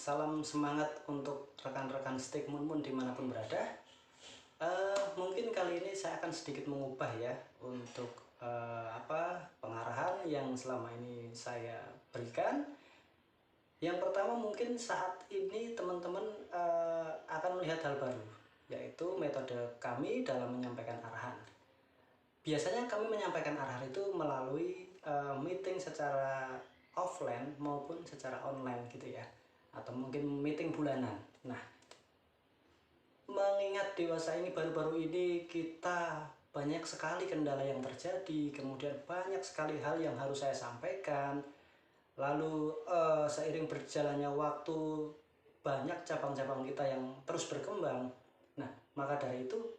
Salam semangat untuk rekan-rekan Stick Moon Moon dimanapun berada. Mungkin kali ini saya akan sedikit mengubah ya untuk pengarahan yang selama ini saya berikan. Yang pertama, mungkin saat ini teman-teman akan melihat hal baru, yaitu metode kami dalam menyampaikan arahan. Biasanya kami menyampaikan arahan itu melalui meeting secara offline maupun secara online gitu ya, atau mungkin meeting bulanan. Nah, mengingat dewasa ini baru-baru ini kita banyak sekali kendala yang terjadi, kemudian banyak sekali hal yang harus saya sampaikan. Lalu seiring berjalannya waktu banyak cabang-cabang kita yang terus berkembang. Nah, maka dari itu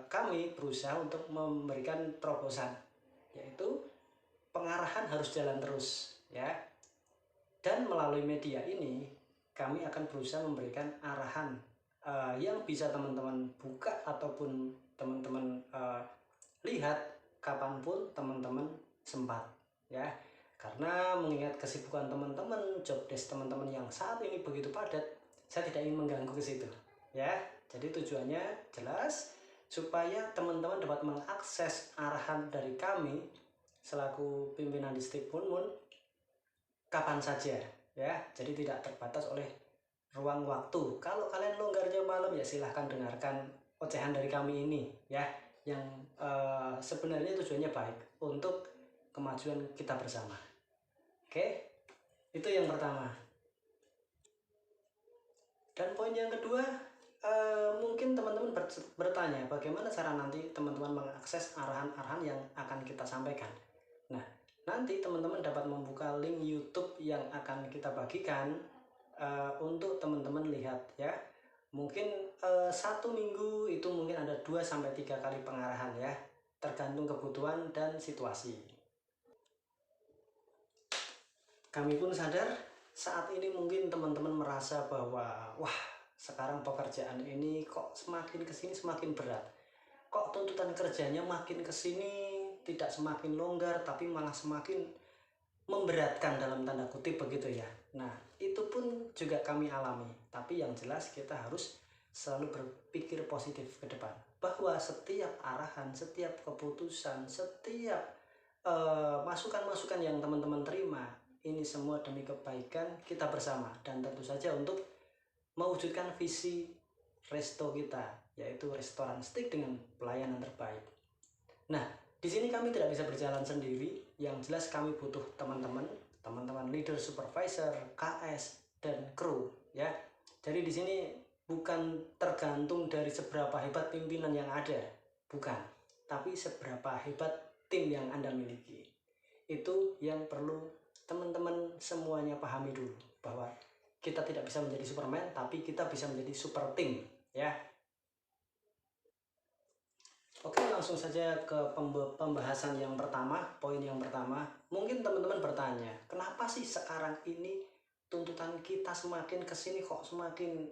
kami berusaha untuk memberikan terobosan, yaitu pengarahan harus jalan terus ya. Dan melalui media ini kami akan berusaha memberikan arahan yang bisa teman-teman buka ataupun teman-teman lihat kapanpun teman-teman sempat ya. Karena mengingat kesibukan teman-teman, job desk teman-teman yang saat ini begitu padat, saya tidak ingin mengganggu ke situ ya. Jadi tujuannya jelas, supaya teman-teman dapat mengakses arahan dari kami selaku pimpinan di Stick Moon Moon kapan saja ya. Jadi tidak terbatas oleh ruang waktu. Kalau kalian longgarnya malam ya silahkan dengarkan ocehan dari kami ini ya, yang sebenarnya tujuannya baik untuk kemajuan kita bersama. Oke, itu yang pertama. Dan poin yang kedua, mungkin teman-teman bertanya bagaimana cara nanti teman-teman mengakses arahan-arahan yang akan kita sampaikan. Nah, nanti teman-teman dapat membuka link YouTube yang akan kita bagikan untuk teman-teman lihat ya. Mungkin satu minggu itu mungkin ada 2-3 kali pengarahan ya, tergantung kebutuhan dan situasi. Kami pun sadar saat ini mungkin teman-teman merasa bahwa wah, sekarang pekerjaan ini kok semakin kesini semakin berat, kok tuntutan kerjanya makin kesini tidak semakin longgar tapi malah semakin memberatkan dalam tanda kutip begitu ya. Nah, itu pun juga kami alami, tapi yang jelas kita harus selalu berpikir positif ke depan, bahwa setiap arahan, setiap keputusan, setiap masukan-masukan yang teman-teman terima, ini semua demi kebaikan kita bersama, dan tentu saja untuk mewujudkan visi resto kita, yaitu restoran Stick dengan pelayanan terbaik. Nah, di sini kami tidak bisa berjalan sendiri. Yang jelas kami butuh teman-teman leader, supervisor, KS, dan kru ya. Jadi di sini bukan tergantung dari seberapa hebat pimpinan yang ada, bukan, tapi seberapa hebat tim yang Anda miliki. Itu yang perlu teman-teman semuanya pahami dulu, bahwa kita tidak bisa menjadi Superman, tapi kita bisa menjadi super tim ya. Oke, langsung saja ke pembahasan yang pertama, poin yang pertama. Mungkin teman-teman bertanya, kenapa sih sekarang ini tuntutan kita semakin kesini kok semakin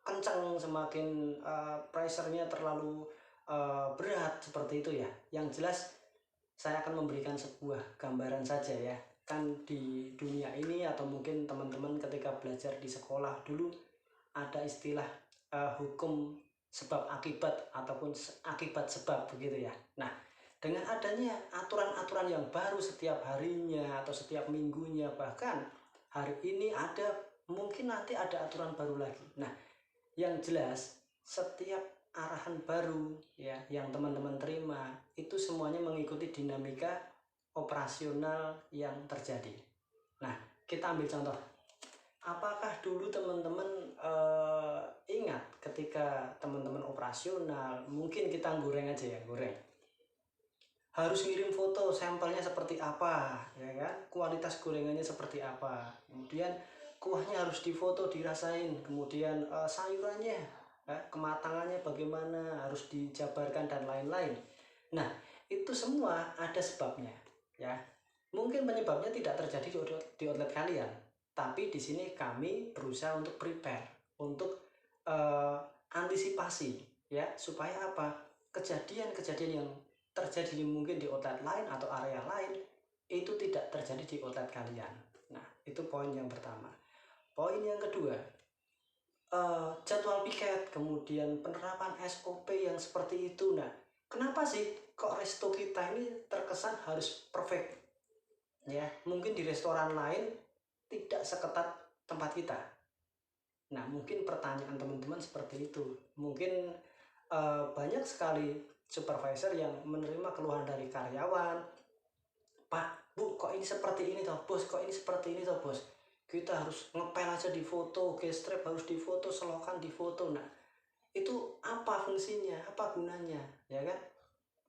kencang, semakin pressure-nya terlalu berat seperti itu ya. Yang jelas saya akan memberikan sebuah gambaran saja ya. Kan di dunia ini, atau mungkin teman-teman ketika belajar di sekolah dulu, ada istilah hukum sebab akibat ataupun akibat sebab begitu ya. Nah, dengan adanya aturan-aturan yang baru setiap harinya atau setiap minggunya, bahkan hari ini ada, mungkin nanti ada aturan baru lagi. Nah, yang jelas setiap arahan baru ya yang teman-teman terima itu semuanya mengikuti dinamika operasional yang terjadi. Nah, kita ambil contoh. Apakah dulu teman-teman ingat ketika teman-teman operasional, mungkin kita goreng aja ya, goreng, harus ngirim foto sampelnya seperti apa ya kan, kualitas gorengannya seperti apa, kemudian kuahnya harus difoto, dirasain, kemudian sayurannya kematangannya bagaimana, harus dijabarkan dan lain-lain. Nah, itu semua ada sebabnya ya. Mungkin penyebabnya tidak terjadi di outlet kalian, tapi di sini kami berusaha untuk prepare, untuk antisipasi ya, supaya apa, kejadian-kejadian yang terjadi mungkin di outlet lain atau area lain itu tidak terjadi di outlet kalian. Nah, itu poin yang pertama. Poin yang kedua, jadwal piket, kemudian penerapan SOP yang seperti itu. Nah, kenapa sih kok resto kita ini terkesan harus perfect? Ya, mungkin di restoran lain tidak seketat tempat kita. Nah, mungkin pertanyaan teman-teman seperti itu. Mungkin banyak sekali supervisor yang menerima keluhan dari karyawan, Pak, Bu, kok ini seperti ini toh, Bos, kok ini seperti ini toh, Bos. Kita harus ngepel aja di foto, gestrap harus di foto, selokan di foto. Nah, itu apa fungsinya, apa gunanya, ya kan?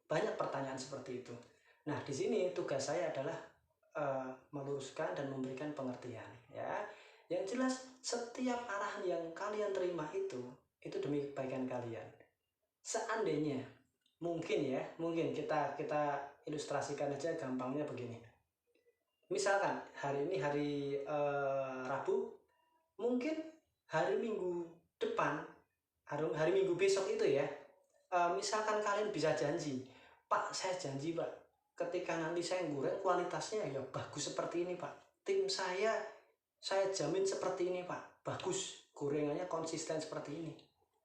Banyak pertanyaan seperti itu. Nah, di sini tugas saya adalah meluruskan dan memberikan pengertian, ya. Yang jelas setiap arahan yang kalian terima itu demi kebaikan kalian. Seandainya mungkin kita ilustrasikan aja gampangnya begini. Misalkan hari ini hari Rabu, mungkin hari Minggu depan, hari Minggu besok itu ya, misalkan kalian bisa janji, Pak, saya janji Pak, ketika nanti saya goreng kualitasnya ya bagus seperti ini Pak, tim saya jamin seperti ini Pak, bagus, gorengannya konsisten seperti ini.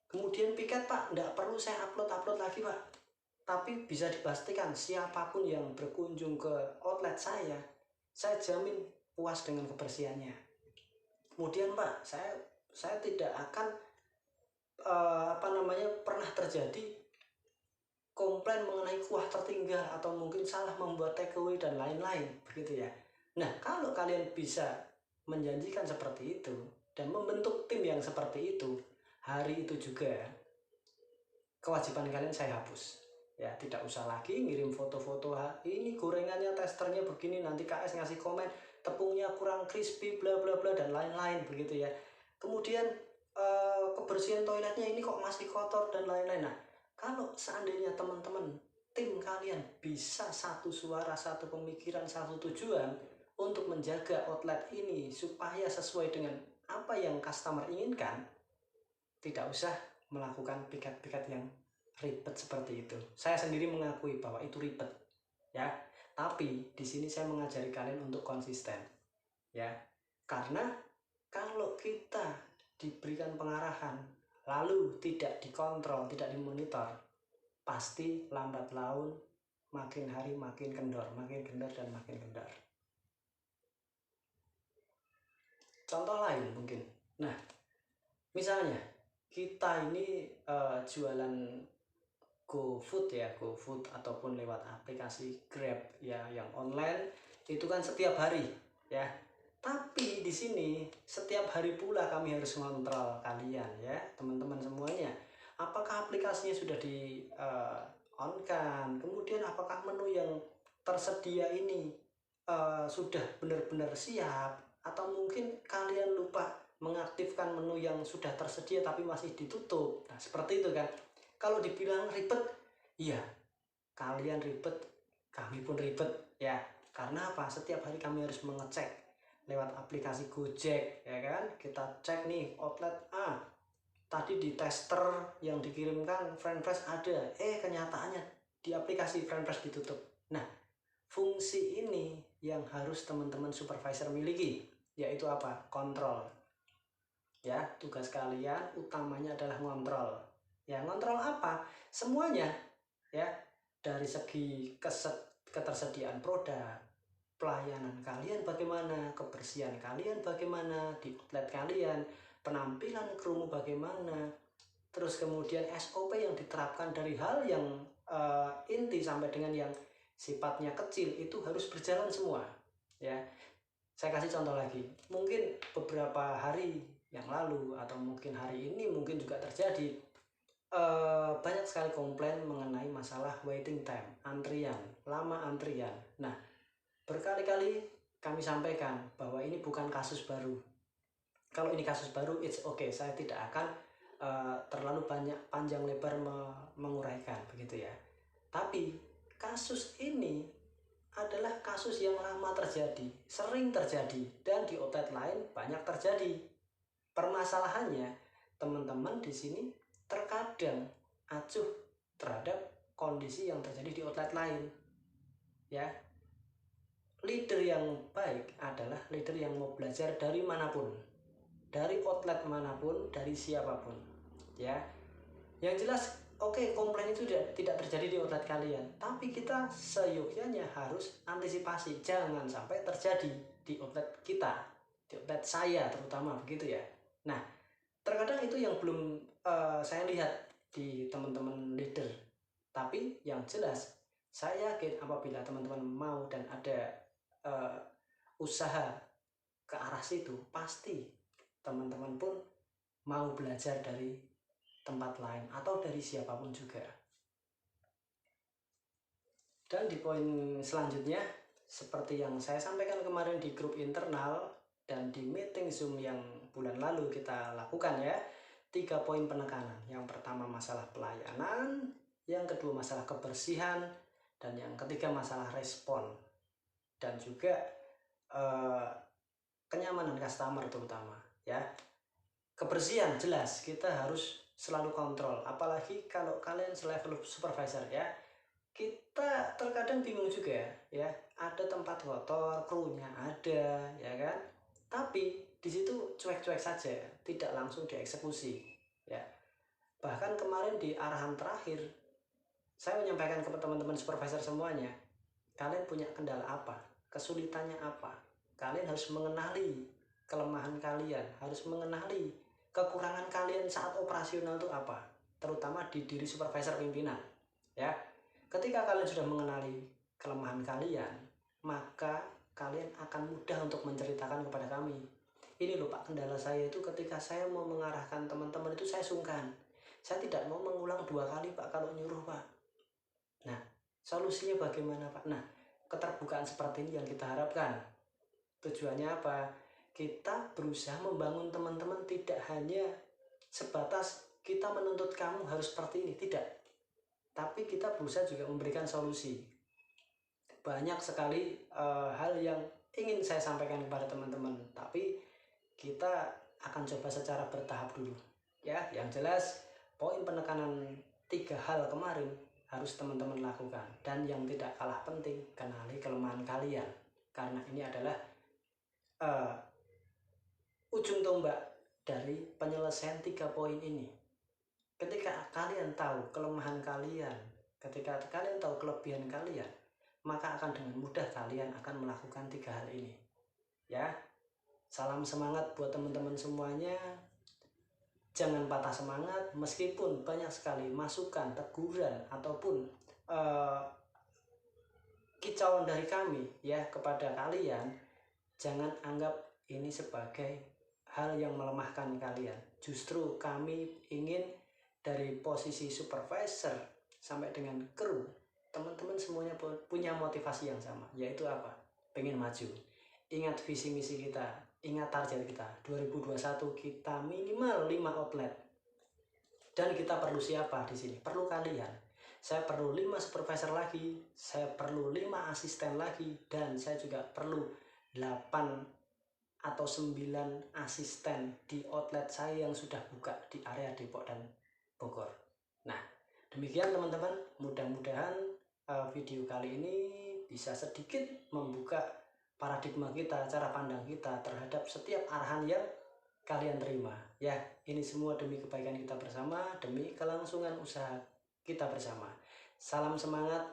Kemudian piket Pak, nggak perlu saya upload lagi Pak, tapi bisa dipastikan siapapun yang berkunjung ke outlet saya jamin puas dengan kebersihannya. Kemudian Pak, saya tidak akan pernah terjadi komplain mengenai kuah tertinggal atau mungkin salah membuat takeaway dan lain-lain, begitu ya. Nah, kalau kalian bisa menjanjikan seperti itu dan membentuk tim yang seperti itu, hari itu juga kewajiban kalian saya hapus. Ya, tidak usah lagi ngirim foto-foto ini gorengannya testernya begini, nanti KS ngasih komen tepungnya kurang crispy bla bla bla dan lain-lain, begitu ya. Kemudian kebersihan toiletnya ini kok masih kotor dan lain-lain. Nah, kalau seandainya teman-teman tim kalian bisa satu suara, satu pemikiran, satu tujuan untuk menjaga outlet ini supaya sesuai dengan apa yang customer inginkan, tidak usah melakukan piket-piket yang ribet seperti itu. Saya sendiri mengakui bahwa itu ribet, ya. Tapi di sini saya mengajari kalian untuk konsisten, ya. Karena kalau kita diberikan pengarahan lalu tidak dikontrol, tidak dimonitor, pasti lambat laun makin hari makin kendor dan makin kendor. Contoh lain mungkin. Nah, misalnya kita ini jualan GoFood ataupun lewat aplikasi Grab ya yang online itu kan setiap hari ya. Tapi di sini setiap hari pula kami harus mengontrol kalian ya, teman-teman semuanya. Apakah aplikasinya sudah di on kan? Kemudian apakah menu yang tersedia ini sudah benar-benar siap, atau mungkin kalian lupa mengaktifkan menu yang sudah tersedia tapi masih ditutup. Nah, seperti itu kan. Kalau dibilang ribet, iya, kalian ribet, kami pun ribet ya. Karena apa? Setiap hari kami harus mengecek lewat aplikasi Gojek ya kan. Kita cek nih outlet A, tadi di tester yang dikirimkan French press ada, kenyataannya di aplikasi French press ditutup. Nah, fungsi ini yang harus teman-teman supervisor miliki, yaitu apa? Kontrol. Ya, tugas kalian utamanya adalah ngontrol. Ya, ngontrol apa? Semuanya ya, dari segi ketersediaan produk, pelayanan kalian bagaimana, kebersihan kalian bagaimana di outlet kalian, penampilan krumu bagaimana, terus kemudian SOP yang diterapkan dari hal yang inti sampai dengan yang sifatnya kecil itu harus berjalan semua ya. Saya kasih contoh lagi, mungkin beberapa hari yang lalu atau mungkin hari ini mungkin juga terjadi banyak sekali komplain mengenai masalah waiting time, antrian, lama antrian. Nah, berkali-kali kami sampaikan bahwa ini bukan kasus baru. Kalau ini kasus baru, it's okay, saya tidak akan terlalu banyak panjang lebar menguraikan, begitu ya. Tapi kasus ini adalah kasus yang lama terjadi, sering terjadi, dan di outlet lain banyak terjadi. Permasalahannya, teman-teman di sini terkadang acuh terhadap kondisi yang terjadi di outlet lain. Ya, leader yang baik adalah leader yang mau belajar dari manapun. dari outlet manapun, dari siapapun, ya. Yang jelas, oke, komplain itu tidak terjadi di outlet kalian, tapi kita seyogyanya harus antisipasi jangan sampai terjadi di outlet kita, di outlet saya terutama, begitu ya. Nah, terkadang itu yang belum saya lihat di teman-teman leader, tapi yang jelas saya yakin apabila teman-teman mau dan ada usaha ke arah situ, pasti teman-teman pun mau belajar dari tempat lain atau dari siapapun juga. Dan di poin selanjutnya, seperti yang saya sampaikan kemarin di grup internal dan di meeting Zoom yang bulan lalu kita lakukan ya, 3 poin penekanan. Yang pertama masalah pelayanan, yang kedua masalah kebersihan, dan yang ketiga masalah respon. Dan juga kenyamanan customer terutama ya. Kebersihan jelas kita harus selalu kontrol, apalagi kalau kalian selevel supervisor ya. Kita terkadang bingung juga ya, ada tempat kotor, krunya ada ya kan, tapi di situ cuek-cuek saja, tidak langsung dieksekusi ya. Bahkan kemarin di arahan terakhir saya menyampaikan ke teman-teman supervisor semuanya, kalian punya kendala apa, kesulitannya apa, kalian harus mengenali kelemahan kalian, harus mengenali kekurangan kalian saat operasional itu apa, terutama di diri supervisor pimpinan ya. Ketika kalian sudah mengenali kelemahan kalian, maka kalian akan mudah untuk menceritakan kepada kami, ini loh Pak, kendala saya itu ketika saya mau mengarahkan teman-teman itu saya sungkan, saya tidak mau mengulang 2 kali Pak kalau nyuruh Pak. Nah, solusinya bagaimana Pak? Nah, keterbukaan seperti ini yang kita harapkan. Tujuannya apa? Kita berusaha membangun teman-teman, tidak hanya sebatas kita menuntut kamu harus seperti ini, tidak. Tapi kita berusaha juga memberikan solusi. Banyak sekali hal yang ingin saya sampaikan kepada teman-teman, tapi kita akan coba secara bertahap dulu ya. Yang jelas poin penekanan 3 hal kemarin harus teman-teman lakukan. Dan yang tidak kalah penting, kenali kelemahan kalian, karena ini adalah ujung tombak dari penyelesaian 3 poin ini. Ketika kalian tahu kelemahan kalian, ketika kalian tahu kelebihan kalian, maka akan dengan mudah kalian akan melakukan 3 hal ini ya. Salam semangat buat teman-teman semuanya. Jangan patah semangat meskipun banyak sekali masukan, teguran ataupun kicauan dari kami ya kepada kalian. Jangan anggap ini sebagai hal yang melemahkan kalian. Justru kami ingin dari posisi supervisor sampai dengan kru, teman-teman semuanya punya motivasi yang sama, yaitu apa? Pengen maju. Ingat visi misi kita, ingat target kita 2021, kita minimal 5 outlet. Dan kita perlu siapa di sini? Perlu kalian. Saya perlu 5 supervisor lagi, saya perlu 5 asisten lagi, dan saya juga perlu 8 atau 9 asisten di outlet saya yang sudah buka di area Depok dan Bogor. Nah, demikian teman-teman, mudah-mudahan video kali ini bisa sedikit membuka paradigma kita, cara pandang kita terhadap setiap arahan yang kalian terima ya. Ini semua demi kebaikan kita bersama, demi kelangsungan usaha kita bersama. Salam semangat,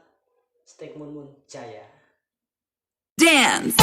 Stek Mun Mun Jaya. Dance.